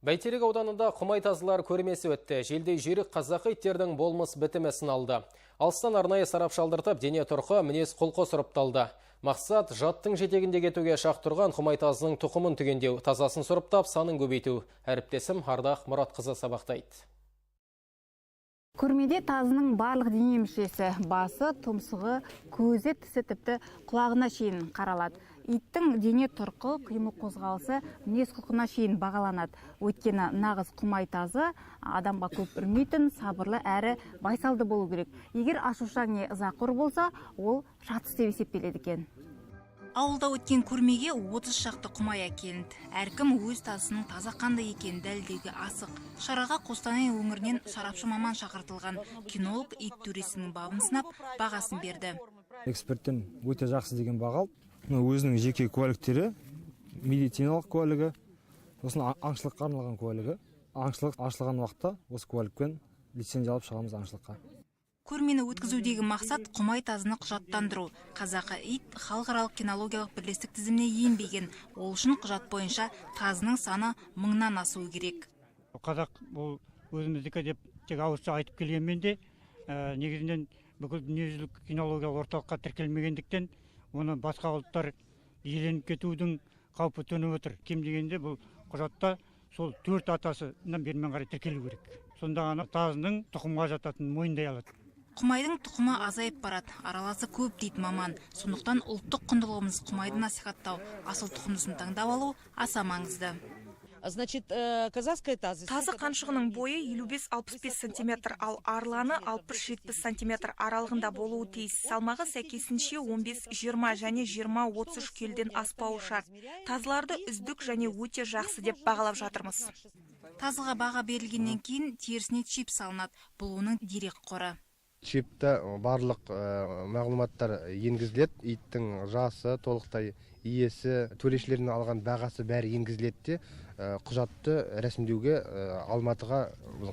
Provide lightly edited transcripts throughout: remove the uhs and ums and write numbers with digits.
Бәйтерек ауданында құмайтазылар көрмесі өтті. Желдей жүйрік қазақы иттердің болмыс бітімесін алды. Алыстан арнайы сарапшалдыртып, дене тұрқы, мінез құлқы сұрыпталды. Мақсат жаттың жетегінде кетуге шақ тұрған құмайтазының тұқымын түгендеу, тазасын сұрыптап, санын көбейту. Әріптесім Ардақ Мұратқызы сабақтайды. Көрмеде тазының барлық дене мүшесі, басы, тұмсығы, көзі, тісі тіпті құлағына шейін қаралады. Иттің дене тұрқы, қимыл қозғалысы мінез құлқына шейін бағаланады. Өйткені нағыз құмайтазы адамға көп үрмейтін, сабырлы әрі байсалды болу керек. Егер ашушаң не ызақор болса, ол жатыс деп есептеледі екен. Ауылда өткен көрмеге 30 шақты құмай әкелінді. Әркім өз тазысының таза қандай екенін дәлелдеуге асық. Шараға Қостанай өңірінен сарапшы маман шақыртылған. Кинолог ит төресінің бабын сынап, бағасын берді. Эксперттен өте жақсы деген баға алды. Өзінің жеке куәліктері, медициналық куәлігі, сосын аңшылыққа арналған куәлігі. Аңшылық ашылған уақытта осы куәлікпен лицензия алып шығамыз аңшылыққа. Көрмені өткізудегі мақсат құмайтазыны құжаттандыру. Қазақы ит халықаралық кинологиялық бірлестік тізіміне енбеген. Ол үшін құжат бойынша тазының саны 1000-нан асуы керек. Қазақ бұл өзіміздікі деп тек ауызша айтып келгенмен де, негізінен бүкіл дүниежүзілік кинологиялық орталыққа тіркелмегендіктен, оны басқа ұлттар иеленіп кетудің қаупі төніп отыр. Кем дегенде бұл құжатта сол 4 атасынан бермен қарай тіркелу керек. Сонда ғана тазының тұқымға жататынын мойындай алады. Құмайдың тұқымы азайып барады, араласы көп дейді маман. Сондықтан ұлттық құндылығымыз құмайды насихаттау, асыл тұқымдысын таңдап алу аса маңызды. Тазы қаншығының бойы 55-65 см, ал арланы 60-70 см аралығында болуы тиіс. Салмағы сәйкесінше 15-20 және 20-33 келіден аспауы шарт. Тазыларды үздік және өте жақсы деп бағалап жатырмыз. Тазыға баға берілгеннен кейін терісіне чип салынады. Бұл оның дерек қоры. Чипта барлық мағлұматтар енгізіледі. Иттің жасы, толықтай иесі, төрешілердің алған бағасы бәрі енгізіледі де, құжатты рәсімдеуге Алматыға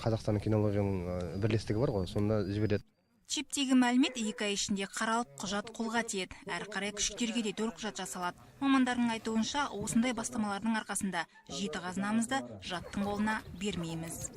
Қазақстанның кинологияның бірлестігі бар ғой, сонда жібереді. Чиптегі мәлімет 2 ай ішінде қаралып, құжат қолға тиеді. Әрі қарай күшіктерге де төлқұжат жасалады. Мамандардың айтуынша, осындай бастамалардың арқасында жеті қазынамызды жаттың қолына бермейміз.